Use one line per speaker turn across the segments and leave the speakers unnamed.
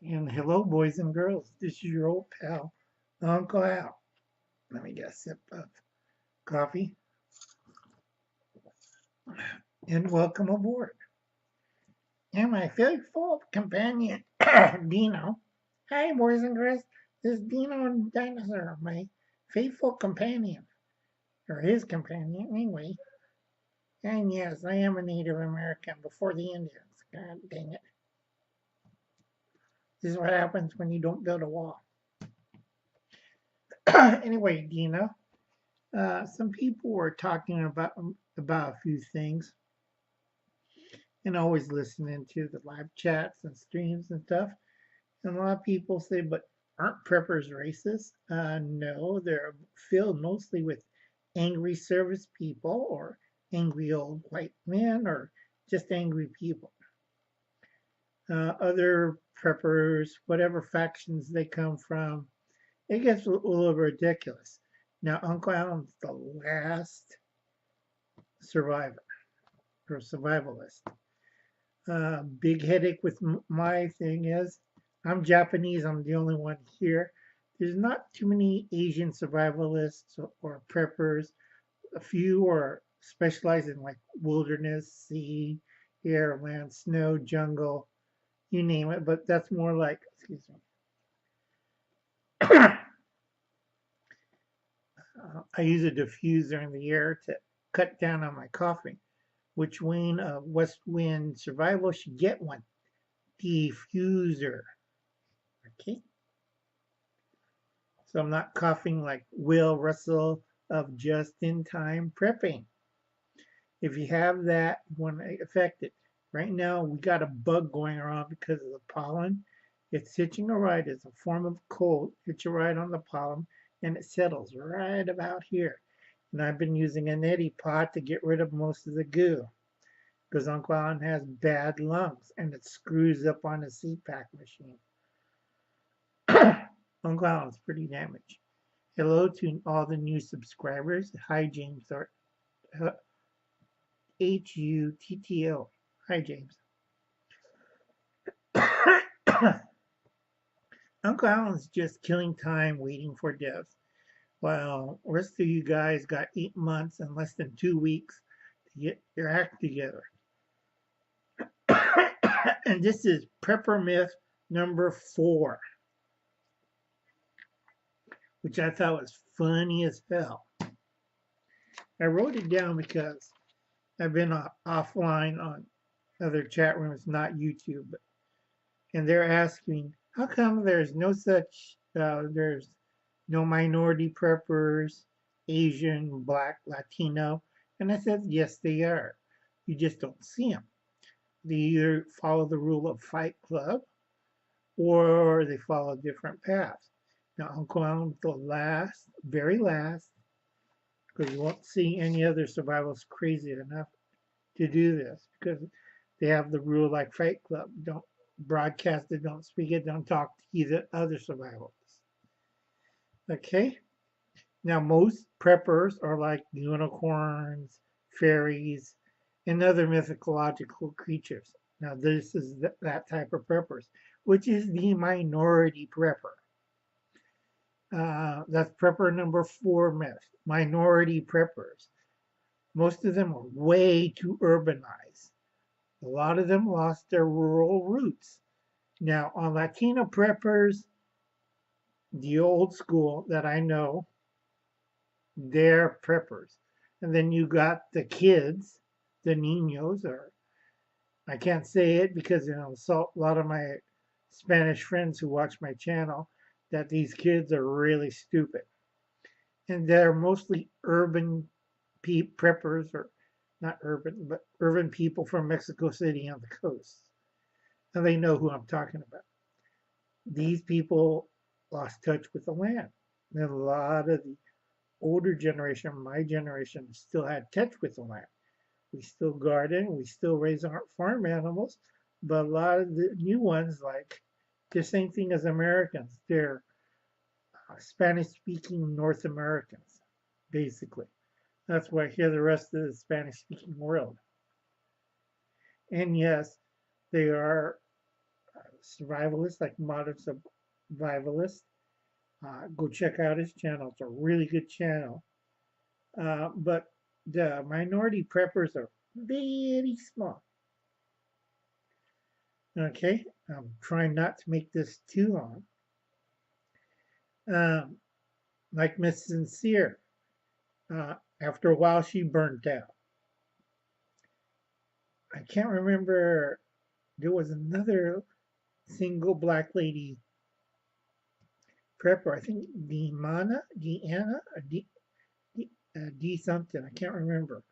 And hello, boys and girls. This is your old pal, Uncle Al. Let me get a sip of coffee and welcome aboard. And my faithful companion, Dino. Hi, boys and girls. This is Dino and Dinosaur, my faithful companion, or his companion, anyway. And yes, I am a Native American before the Indians. God dang it. This is what happens when you don't build a wall. Anyway, Dino, some people were talking about a few things and always listening to the live chats and streams and stuff. And a lot of people say, but aren't preppers racist? No, they're filled mostly with angry service people or angry old white men or just angry people. Other preppers, whatever factions they come from, it gets a little ridiculous. Now, Uncle Alan's the last survivor or survivalist. Big headache with my thing is I'm Japanese. I'm the only one here. There's not too many Asian survivalists or preppers. A few are specialized in like wilderness, sea, air, land, snow, jungle, you name it. But that's more like, excuse me. I use a diffuser in the air to cut down on my coughing. Which Wayne of West Wind Survival should get one. Diffuser. Okay. So I'm not coughing like Will Russell of Just in Time Prepping. If you have that, you want to affect it. Right now, we got a bug going around because of the pollen. It's hitching a ride. It's a form of cold. Hitch a ride on the pollen, and it settles right about here. And I've been using a neti pot to get rid of most of the goo because Uncle Alan has bad lungs and it screws up on the CPAC machine. Uncle Alan's pretty damaged. Hello to all the new subscribers. Hi, James. Or Hutto. Hi, James. Uncle Alan's just killing time waiting for death. While the rest of you guys got 8 months and less than 2 weeks to get your act together. And this is Prepper Myth number 4, which I thought was funny as hell. I wrote it down because I've been offline on other chat rooms, not YouTube, and they're asking, how come there's there's no minority preppers, Asian, Black, Latino? And I said, yes, they are. You just don't see them. They either follow the rule of Fight Club or they follow different paths. Now, Uncle Alan's the last, very last, because you won't see any other survivors crazy enough to do this because they have the rule like Fight Club. Don't broadcast it, don't speak it, don't talk to either other survivors. Okay? Now, most preppers are like unicorns, fairies, and other mythological creatures. Now, this is that type of preppers, which is the minority prepper. That's prepper number 4 myth. Minority preppers. Most of them are way too urbanized. A lot of them lost their rural roots. Now, on Latino preppers, the old school that I know, they're preppers. And then you got the kids, the niños, or I can't say it because a lot of my Spanish friends who watch my channel that these kids are really stupid. And they're mostly urban preppers, or not urban, but urban people from Mexico City on the coast. And they know who I'm talking about. These people lost touch with the land. And a lot of the older generation, my generation, still had touch with the land. We still garden, we still raise our farm animals, but a lot of the new ones, like the same thing as Americans, they're Spanish-speaking North Americans, basically. That's why I hear the rest of the Spanish-speaking world. And yes, they are survivalist, like modern survivalist. Go check out his channel. It's a really good channel. But the minority preppers are very small. Okay, I'm trying not to make this too long. Um, like Miss Sincere, after a while she burnt out. I can't remember. There was another single black lady prepper. I think Deanna, D something. I can't remember.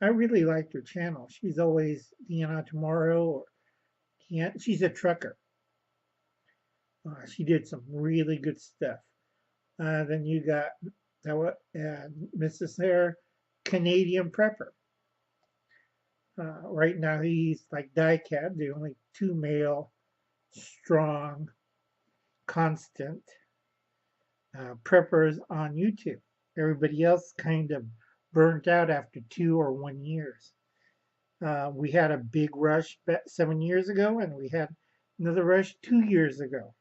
I really liked her channel. She's always Deanna Tomorrow, or she's a trucker. She did some really good stuff. Then you got Mrs. Hair, Canadian prepper. Right now he's like Diecab, the only two male, strong, constant preppers on YouTube. Everybody else kind of burnt out after 2 or 1 years. We had a big rush 7 years ago, and we had another rush 2 years ago.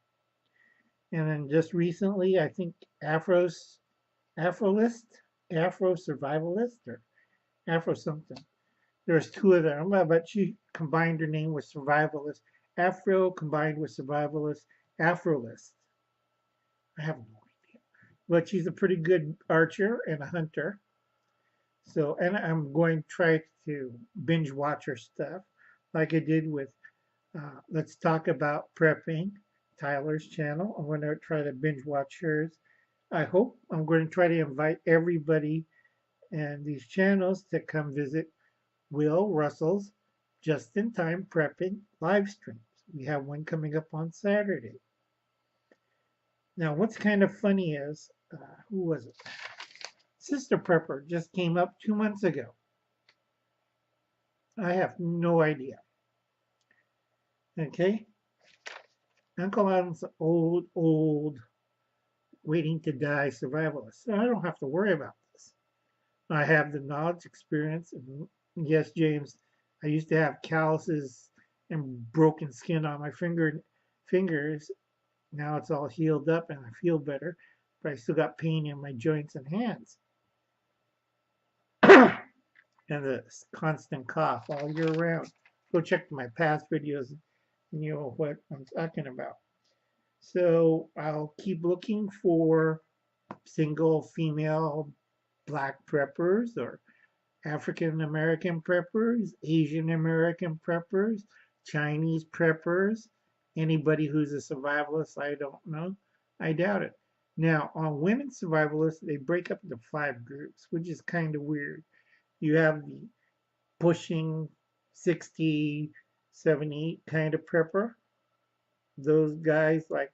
And then just recently, I think Afrolist, Afro Survivalist, or Afro something. There's two of them, but she combined her name with Survivalist. Afro combined with Survivalist, Afrolist. I have no idea. But she's a pretty good archer and a hunter. So, and I'm going to try to binge watch her stuff like I did with Let's Talk About Prepping, Tyler's channel. I'm going to try to binge watch hers. I hope I'm going to try to invite everybody and these channels to come visit Will Russell's Just in Time Prepping live streams. We have one coming up on Saturday. Now, what's kind of funny is, who was it? Sister Prepper just came up 2 months ago. I have no idea. Okay? Uncle Adam's old, waiting to die survivalist. So I don't have to worry about this. I have the knowledge, experience, and yes, James, I used to have calluses and broken skin on my fingers. Now it's all healed up and I feel better, but I still got pain in my joints and hands. And the constant cough all year round. Go check my past videos and you know what I'm talking about. So I'll keep looking for single female black preppers or African American preppers, Asian American preppers, Chinese preppers, anybody who's a survivalist, I don't know. I doubt it. Now, on women survivalists, they break up into 5 groups, which is kind of weird. You have the pushing 60, 70 kind of prepper. Those guys, like,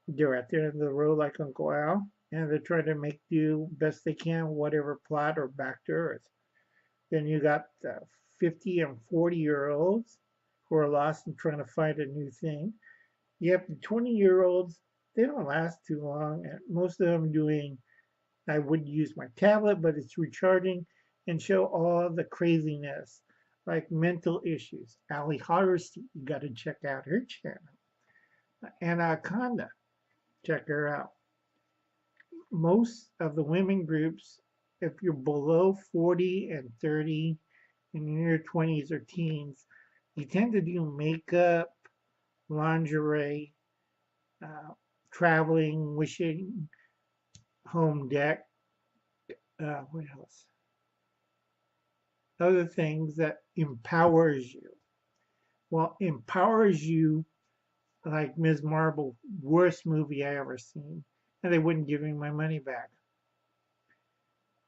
they're at the end of the road like Uncle Al, and they're trying to make do best they can, whatever plot or back to earth. Then you got 50 and 40-year-olds who are lost and trying to find a new thing. You have the 20-year-olds, they don't last too long, and most of them doing, I would use my tablet, but it's recharging and show all the craziness, like mental issues. Ali Hardesty, you got to check out her channel. Anaconda, check her out. Most of the women groups, if you're below 40 and 30, and in your 20s or teens, you tend to do makeup, lingerie, traveling, wishing, home deck, what else? Other things that empowers you. Well, empowers you, like Ms. Marble, worst movie I ever seen, and they wouldn't give me my money back.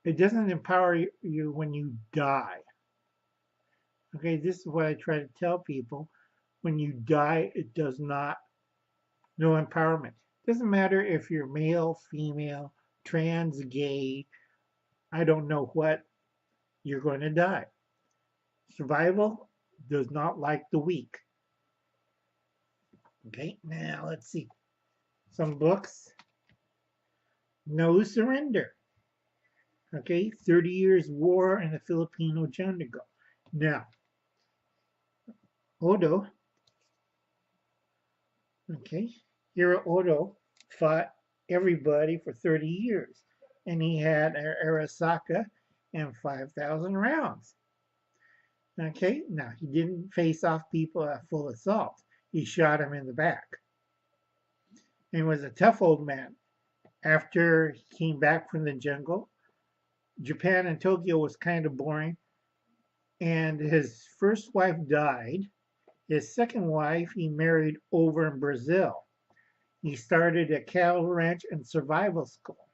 It doesn't empower you when you die. Okay, this is what I try to tell people. When you die, it does not, no empowerment. It doesn't matter if you're male, female, trans, gay, I don't know what, you're going to die. Survival does not like the weak. Okay, now let's see. Some books. No Surrender. Okay, 30 Years War in the Filipino Jungle. Now, Odo Okay, Hiroto fought everybody for 30 years, and he had Arasaka and 5,000 rounds. Okay, now he didn't face off people at full assault. He shot him in the back. He was a tough old man. After he came back from the jungle, Japan and Tokyo was kind of boring, and his first wife died. His second wife he married over in Brazil. He started a cattle ranch and survival school.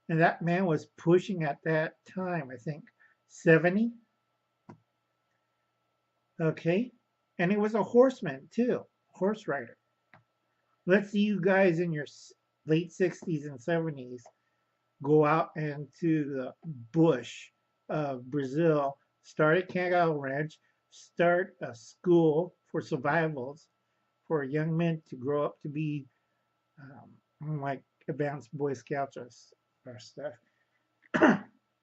And that man was pushing at that time, I think, 70. Okay. And he was a horseman too, horse rider. Let's see you guys in your late 60s and 70s go out into the bush of Brazil, start a cattle ranch, start a school for survivals for young men to grow up to be like advanced Boy Scouts or stuff.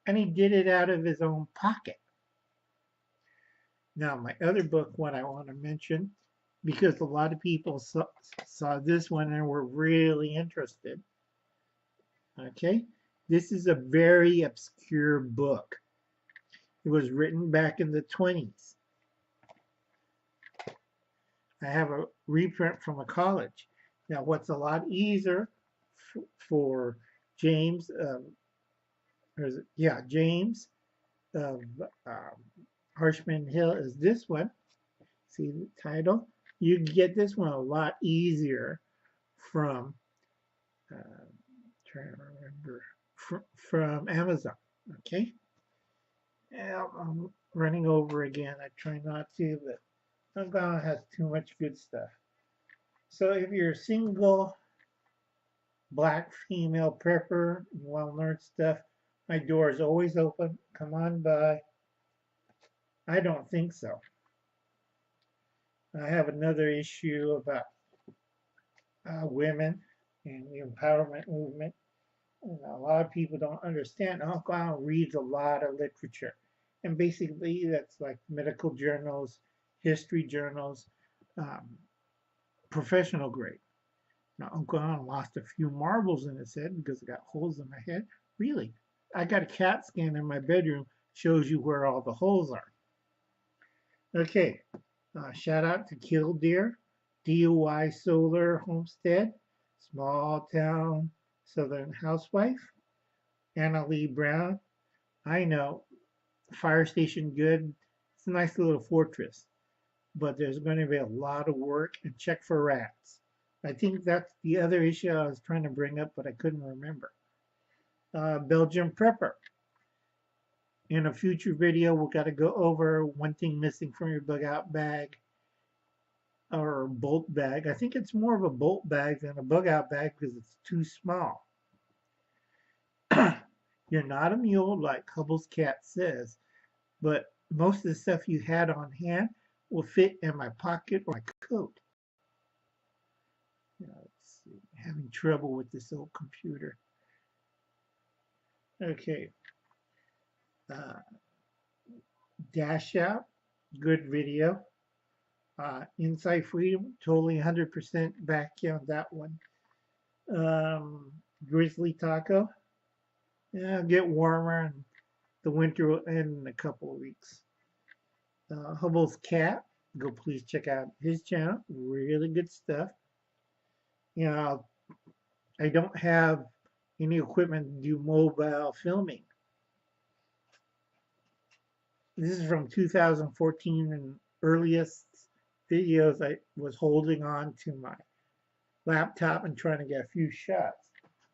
And he did it out of his own pocket. Now, my other book, what I want to mention, because a lot of people saw this one and were really interested. Okay, this is a very obscure book. It was written back in the 20s. I have a reprint from a college. Now, what's a lot easier for James, James of Harshman Hill is this one. See the title? You get this one a lot easier from, trying to remember, from Amazon. Okay? I'm running over again. I try not to, but Amazon has too much good stuff. So if you're single, black female prepper, you want to learn stuff, my door is always open. Come on by. I don't think so. I have another issue about women and the empowerment movement. And a lot of people don't understand. Uncle Al reads a lot of literature. And basically, that's like medical journals, history journals, um, professional grade. Now, Uncle Al lost a few marbles in his head because it got holes in my head. Really, I got a CAT scan in my bedroom, shows you where all the holes are. Okay, shout out to Killdeer, DOI Solar Homestead, Small Town Southern Housewife, Anna Lee Brown. I know, Fire Station Good. It's a nice little fortress, but there's going to be a lot of work, and check for rats. I think that's the other issue I was trying to bring up, but I couldn't remember. Belgian Prepper. In a future video, we've got to go over one thing missing from your bug out bag or bolt bag. I think it's more of a bolt bag than a bug out bag because it's too small. You're not a mule like Hubble's cat says, but most of the stuff you had on hand will fit in my pocket or my coat. Let's see, having trouble with this old computer. Okay. Dash Out, good video. Inside Freedom, totally 100% back on that one. Grizzly Taco, yeah, get warmer and the winter will end in a couple of weeks. Hubble's Cat, go please check out his channel, really good stuff. You know, I don't have any equipment to do mobile filming. This is from 2014 and earliest videos. I was holding on to my laptop and trying to get a few shots.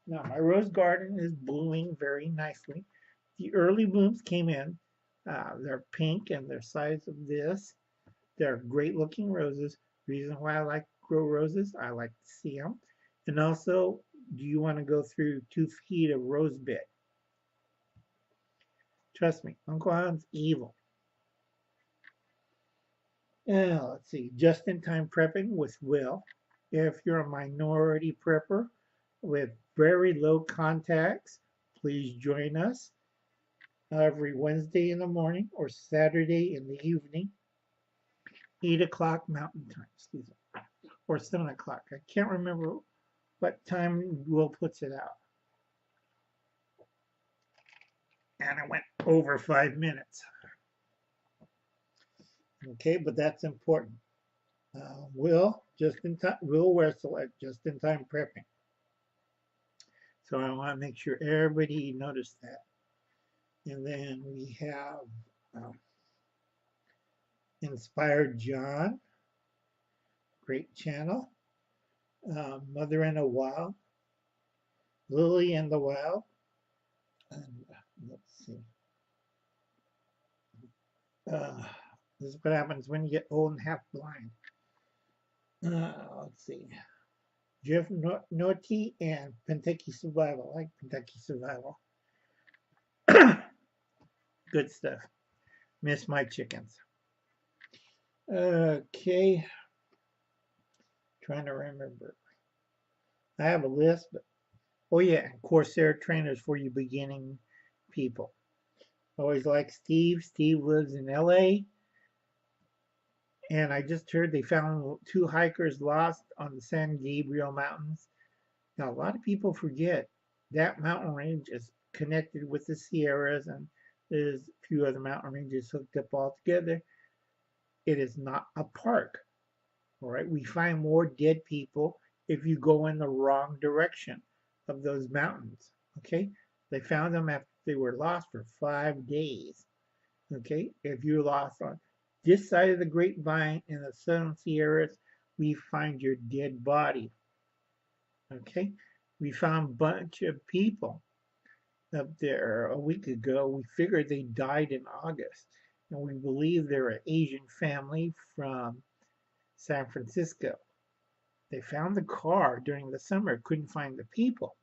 Now my rose garden is blooming very nicely. The early blooms came in. They're pink and they're size of this. They're great looking roses. Reason why I like to grow roses, I like to see them. And also, do you want to go through 2 feet of rose bed? Trust me, Uncle Alan's evil. Let's see, just-in-time prepping with Will. If you're a minority prepper with very low contacts, please join us every Wednesday in the morning or Saturday in the evening, 8 o'clock Mountain Time. Excuse me. or 7 o'clock. I can't remember what time Will puts it out. And I went over 5 minutes. Okay, but that's important. Will Wrestle at just in time prepping. So I want to make sure everybody noticed that. And then we have Inspired John, great channel. Mother in a Wild, Lily in the Wild, and let's see. This is what happens when you get old and half blind. Let's see. Jeff Norty and Kentucky Survival. I like Kentucky Survival. Good stuff. Miss my chickens. Okay. Trying to remember. I have a list, but oh yeah, Coursera trainers for you beginning people. Always like Steve. Steve lives in LA. And I just heard they found 2 hikers lost on the San Gabriel Mountains. Now, a lot of people forget that mountain range is connected with the Sierras, and there's a few other mountain ranges hooked up all together. It is not a park. All right, we find more dead people if you go in the wrong direction of those mountains. Okay, they found them after they were lost for 5 days. Okay, if you're lost on this side of the Grapevine in the Southern Sierras, we find your dead body. Okay, we found a bunch of people up there a week ago. We figured they died in August, and we believe they're an Asian family from San Francisco. They found the car during the summer, couldn't find the people.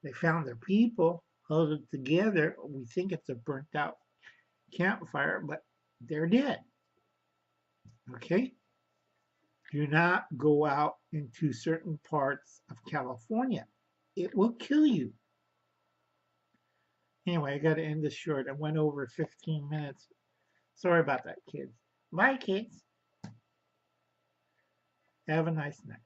They found their people, held it together. We think it's a burnt out campfire, but they're dead. Okay? Do not go out into certain parts of California. It will kill you. Anyway, I got to end this short. I went over 15 minutes. Sorry about that, kids. Bye, kids. Have a nice night.